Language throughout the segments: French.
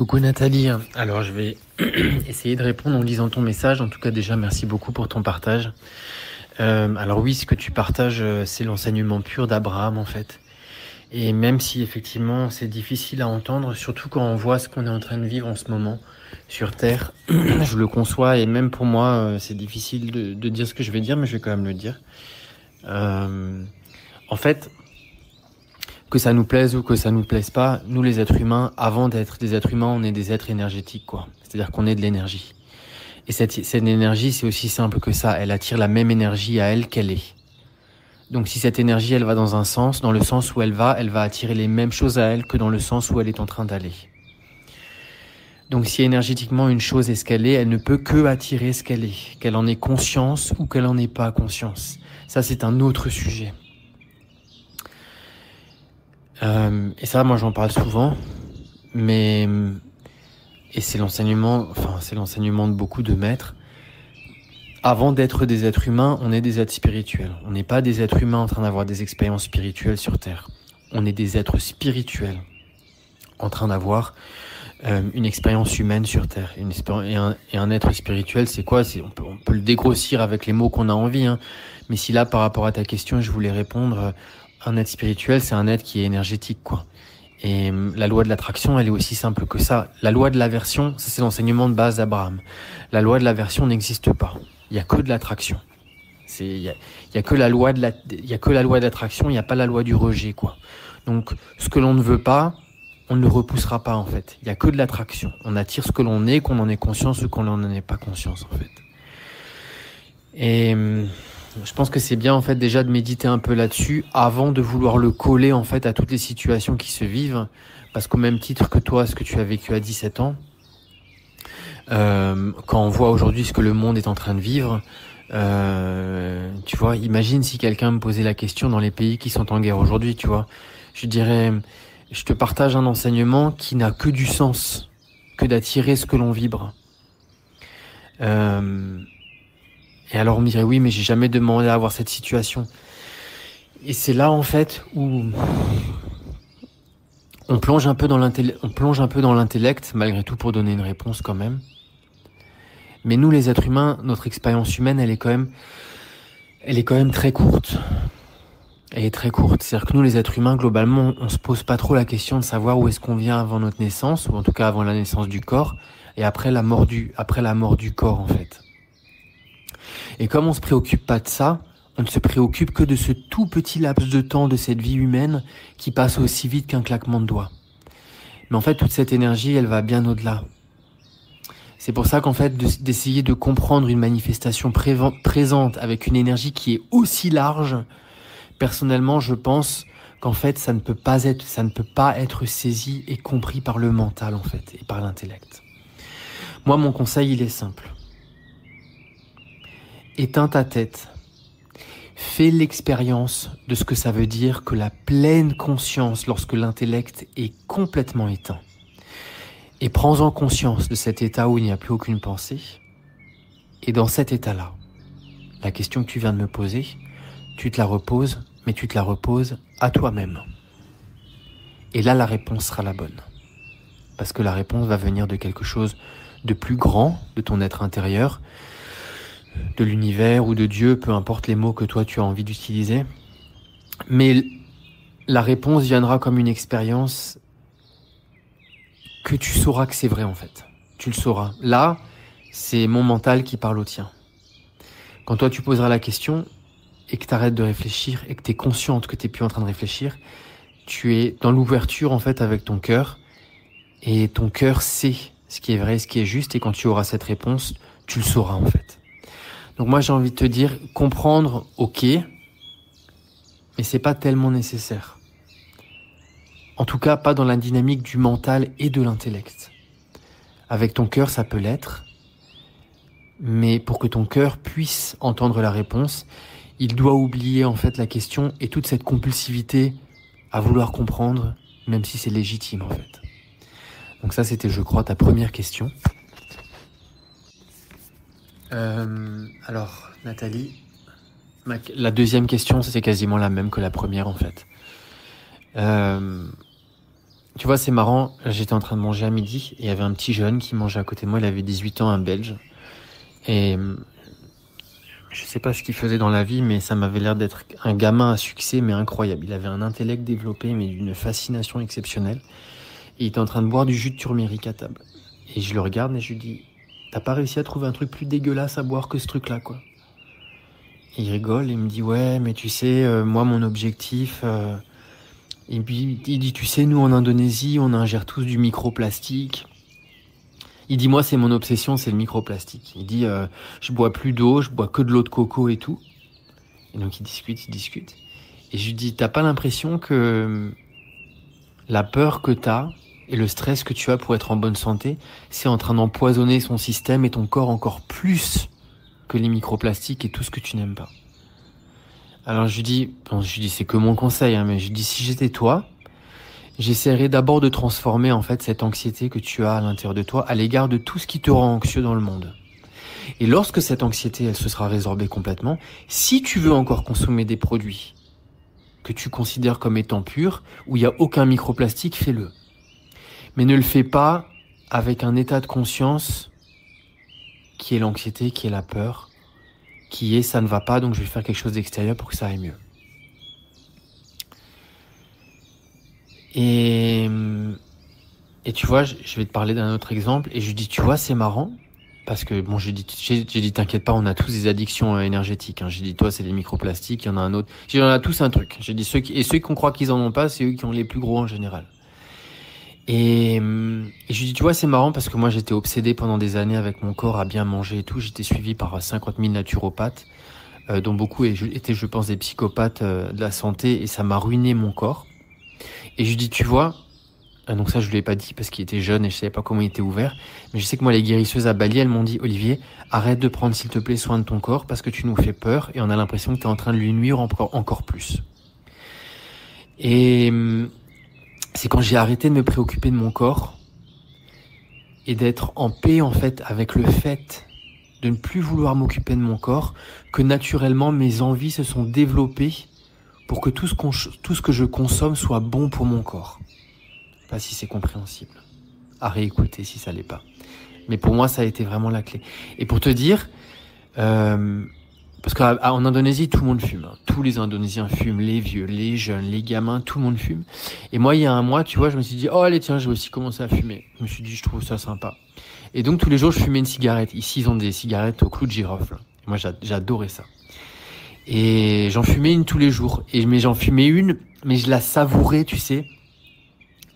Coucou Nathalie, alors je vais essayer de répondre en lisant ton message. En tout cas déjà merci beaucoup pour ton partage. Alors oui, ce que tu partages, c'est l'enseignement pur d'Abraham en fait. Et même si effectivement c'est difficile à entendre, surtout quand on voit ce qu'on est en train de vivre en ce moment sur Terre, je le conçois et même pour moi c'est difficile de dire ce que je vais dire, mais je vais quand même le dire. En fait, que ça nous plaise ou que ça nous plaise pas, nous les êtres humains, avant d'être des êtres humains, on est des êtres énergétiques, quoi. C'est-à-dire qu'on est de l'énergie. Et cette énergie, c'est aussi simple que ça. Elle attire la même énergie à elle qu'elle est. Donc si cette énergie, elle va dans un sens, dans le sens où elle va attirer les mêmes choses à elle que dans le sens où elle est en train d'aller. Donc si énergétiquement une chose est ce qu'elle est, elle ne peut que attirer ce qu'elle est. Qu'elle en ait conscience ou qu'elle en ait pas conscience. Ça, c'est un autre sujet. Et ça, moi, j'en parle souvent, et c'est l'enseignement de beaucoup de maîtres. Avant d'être des êtres humains, on est des êtres spirituels. On n'est pas des êtres humains en train d'avoir des expériences spirituelles sur Terre. On est des êtres spirituels en train d'avoir une expérience humaine sur Terre. Et un être spirituel, c'est quoi? On peut le dégrossir avec les mots qu'on a envie, hein. Mais si là, par rapport à ta question, je voulais répondre, un être spirituel, c'est un être qui est énergétique, quoi. Et la loi de l'attraction, elle est aussi simple que ça. La loi de l'aversion, ça c'est l'enseignement de base d'Abraham. La loi de l'aversion n'existe pas. Il y a que de l'attraction. Il y a que la loi de l'attraction, il n'y a pas la loi du rejet, quoi. Donc, ce que l'on ne veut pas, on ne le repoussera pas, en fait. Il y a que de l'attraction. On attire ce que l'on est, qu'on en ait conscience ou qu'on n'en ait pas conscience, en fait. Et je pense que c'est bien, en fait, déjà de méditer un peu là-dessus avant de vouloir le coller, en fait, à toutes les situations qui se vivent. Parce qu'au même titre que toi, ce que tu as vécu à 17 ans, quand on voit aujourd'hui ce que le monde est en train de vivre, tu vois, imagine si quelqu'un me posait la question dans les pays qui sont en guerre aujourd'hui, tu vois. Je dirais, je te partage un enseignement qui n'a que du sens, que d'attirer ce que l'on vibre. Et alors on me dirait, oui, mais j'ai jamais demandé à avoir cette situation. Et c'est là, en fait, où on plonge un peu dans l'intellect, malgré tout, pour donner une réponse quand même. Mais nous, les êtres humains, notre expérience humaine, elle est quand même très courte. Elle est très courte. C'est-à-dire que nous, les êtres humains, globalement, on se pose pas trop la question de savoir où est-ce qu'on vient avant notre naissance, ou en tout cas avant la naissance du corps, et après la mort du corps, en fait. Et comme on se préoccupe pas de ça, on ne se préoccupe que de ce tout petit laps de temps de cette vie humaine qui passe aussi vite qu'un claquement de doigts. Mais en fait, toute cette énergie, elle va bien au-delà. C'est pour ça qu'en fait, d'essayer de comprendre une manifestation présente avec une énergie qui est aussi large, personnellement, je pense qu'en fait, ça ne peut pas être saisi et compris par le mental, en fait, et par l'intellect. Moi, mon conseil, il est simple. Éteins ta tête. Fais l'expérience de ce que ça veut dire que la pleine conscience lorsque l'intellect est complètement éteint. Et prends-en conscience de cet état où il n'y a plus aucune pensée. Et dans cet état-là, la question que tu viens de me poser, tu te la reposes, mais tu te la reposes à toi-même. Et là, la réponse sera la bonne. Parce que la réponse va venir de quelque chose de plus grand, de ton être intérieur, de l'univers ou de Dieu, peu importe les mots que toi tu as envie d'utiliser. Mais la réponse viendra comme une expérience que tu sauras que c'est vrai, en fait. Tu le sauras. Là, c'est mon mental qui parle au tien. Quand toi tu poseras la question et que tu arrêtes de réfléchir et que tu es consciente que tu n'es plus en train de réfléchir, tu es dans l'ouverture, en fait, avec ton cœur, et ton cœur sait ce qui est vrai, ce qui est juste, et quand tu auras cette réponse, tu le sauras, en fait. Donc moi, j'ai envie de te dire, comprendre, ok, mais c'est pas tellement nécessaire. En tout cas, pas dans la dynamique du mental et de l'intellect. Avec ton cœur, ça peut l'être, mais pour que ton cœur puisse entendre la réponse, il doit oublier, en fait, la question et toute cette compulsivité à vouloir comprendre, même si c'est légitime, en fait. Donc ça, c'était, je crois, ta première question. Alors, Nathalie, la deuxième question, c'est quasiment la même que la première, en fait. Tu vois, c'est marrant, j'étais en train de manger à midi et il y avait un petit jeune qui mangeait à côté de moi, il avait 18 ans, un Belge. Et je sais pas ce qu'il faisait dans la vie, mais ça m'avait l'air d'être un gamin à succès, mais incroyable. Il avait un intellect développé, mais d'une fascination exceptionnelle. Et il était en train de boire du jus de turmeric à table. Et je le regarde et je lui dis, t'as pas réussi à trouver un truc plus dégueulasse à boire que ce truc-là, quoi. Et il rigole et il me dit, ouais, mais tu sais, moi, mon objectif... Et puis, il dit, tu sais, nous, en Indonésie, on ingère tous du microplastique. Il dit, moi, c'est mon obsession, c'est le microplastique. Il dit, je bois plus d'eau, je bois que de l'eau de coco et tout. Et donc, il discute. Et je lui dis, t'as pas l'impression que la peur que t'as et le stress que tu as pour être en bonne santé, c'est en train d'empoisonner son système et ton corps encore plus que les microplastiques et tout ce que tu n'aimes pas. Alors je lui dis, c'est que mon conseil, hein, mais je lui dis, si j'étais toi, j'essaierais d'abord de transformer en fait cette anxiété que tu as à l'intérieur de toi à l'égard de tout ce qui te rend anxieux dans le monde. Et lorsque cette anxiété, elle se sera résorbée complètement, si tu veux encore consommer des produits que tu considères comme étant purs, où il n'y a aucun microplastique, fais-le. Mais ne le fais pas avec un état de conscience qui est l'anxiété, qui est la peur, qui est ça ne va pas, donc je vais faire quelque chose d'extérieur pour que ça aille mieux. Et tu vois, je vais te parler d'un autre exemple, et je lui dis, tu vois, c'est marrant, parce que bon, j'ai dit, t'inquiète pas, on a tous des addictions énergétiques. Hein. J'ai dit, toi, c'est les microplastiques, il y en a un autre. J'ai dit, on a tous un truc. J'ai dit, ceux qu'on croit qu'ils en ont pas, c'est eux qui ont les plus gros en général. Et je lui dis, tu vois, c'est marrant parce que moi, j'étais obsédé pendant des années avec mon corps à bien manger et tout. J'étais suivi par 50 000 naturopathes, dont beaucoup étaient, je pense, des psychopathes de la santé, et ça m'a ruiné mon corps. Et je lui dis, tu vois, donc ça, je lui ai pas dit parce qu'il était jeune et je savais pas comment il était ouvert, mais je sais que moi, les guérisseuses à Bali, elles m'ont dit, Olivier, arrête de prendre, s'il te plaît, soin de ton corps parce que tu nous fais peur et on a l'impression que tu es en train de lui nuire encore plus. Et c'est quand j'ai arrêté de me préoccuper de mon corps et d'être en paix en fait avec le fait de ne plus vouloir m'occuper de mon corps que naturellement mes envies se sont développées pour que tout ce que je consomme soit bon pour mon corps. Je sais pas si c'est compréhensible. À réécouter si ça l'est pas. Mais pour moi ça a été vraiment la clé. Et pour te dire, parce qu'en Indonésie, tout le monde fume. Hein. Tous les Indonésiens fument, les vieux, les jeunes, les gamins, tout le monde fume. Et moi, il y a un mois, tu vois, je me suis dit, oh allez, tiens, je vais aussi commencer à fumer. Je me suis dit, je trouve ça sympa. Et donc, tous les jours, je fumais une cigarette. Ici, ils ont des cigarettes au clou de girofle. Moi, j'adorais ça. Et j'en fumais une tous les jours. Mais j'en fumais une, mais je la savourais, tu sais.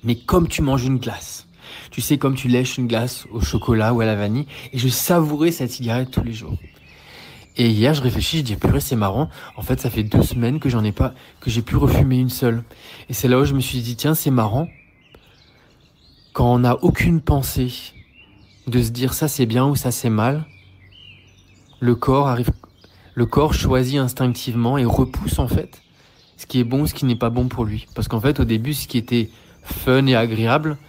Mais comme tu manges une glace. Tu sais, comme tu lèches une glace au chocolat ou à la vanille. Et je savourais cette cigarette tous les jours. Et hier, je réfléchis, je dis, purée, c'est marrant. En fait, ça fait 2 semaines que j'ai pu refumer une seule. Et c'est là où je me suis dit, tiens, c'est marrant. Quand on n'a aucune pensée de se dire ça c'est bien ou ça c'est mal, le corps choisit instinctivement et repousse en fait ce qui est bon ou ce qui n'est pas bon pour lui. Parce qu'en fait, au début, ce qui était fun et agréable,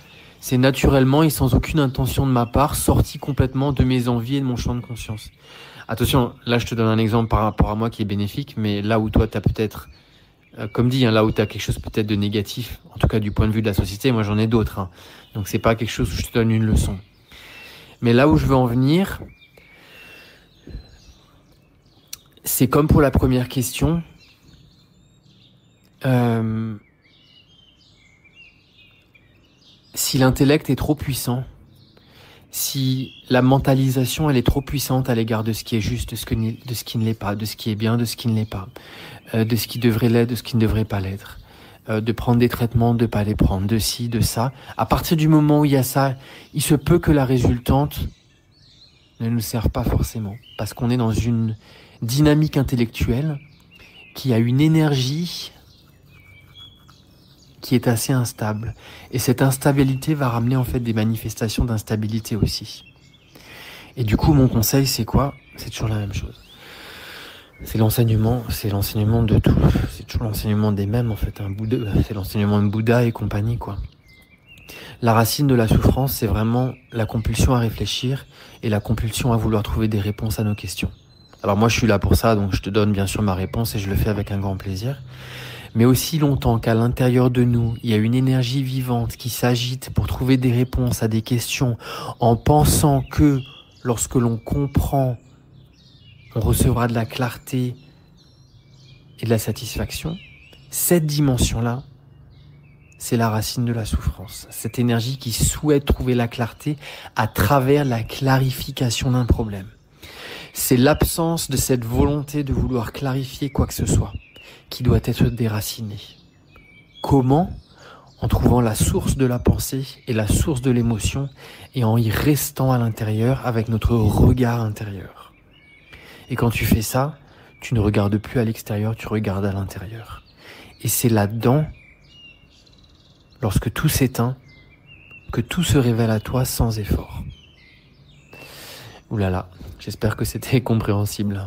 c'est naturellement et sans aucune intention de ma part sorti complètement de mes envies et de mon champ de conscience. Attention, là je te donne un exemple par rapport à moi qui est bénéfique, mais là où toi tu as peut-être, comme dit, hein, là où tu as quelque chose peut-être de négatif, en tout cas du point de vue de la société, moi j'en ai d'autres. Hein. Donc c'est pas quelque chose où je te donne une leçon. Mais là où je veux en venir, c'est comme pour la première question. Si l'intellect est trop puissant, si la mentalisation elle est trop puissante à l'égard de ce qui est juste, de ce qui ne l'est pas, de ce qui est bien, de ce qui ne l'est pas, de ce qui devrait l'être, de ce qui ne devrait pas l'être, de prendre des traitements, de pas les prendre, de ci, de ça. À partir du moment où il y a ça, il se peut que la résultante ne nous serve pas forcément, parce qu'on est dans une dynamique intellectuelle qui a une énergie qui est assez instable. Et cette instabilité va ramener en fait des manifestations d'instabilité aussi. Et du coup, mon conseil, c'est quoi ? C'est toujours la même chose. C'est l'enseignement de tout. C'est toujours l'enseignement des mêmes, en fait. C'est l'enseignement de Bouddha et compagnie, quoi. La racine de la souffrance, c'est vraiment la compulsion à réfléchir et la compulsion à vouloir trouver des réponses à nos questions. Alors moi, je suis là pour ça, donc je te donne bien sûr ma réponse et je le fais avec un grand plaisir. Mais aussi longtemps qu'à l'intérieur de nous, il y a une énergie vivante qui s'agite pour trouver des réponses à des questions en pensant que lorsque l'on comprend, on recevra de la clarté et de la satisfaction, cette dimension-là, c'est la racine de la souffrance. Cette énergie qui souhaite trouver la clarté à travers la clarification d'un problème. C'est l'absence de cette volonté de vouloir clarifier quoi que ce soit qui doit être déracinée. Comment ? En trouvant la source de la pensée et la source de l'émotion et en y restant à l'intérieur avec notre regard intérieur. Et quand tu fais ça, tu ne regardes plus à l'extérieur, tu regardes à l'intérieur. Et c'est là-dedans, lorsque tout s'éteint, que tout se révèle à toi sans effort. Ouh là là, j'espère que c'était compréhensible.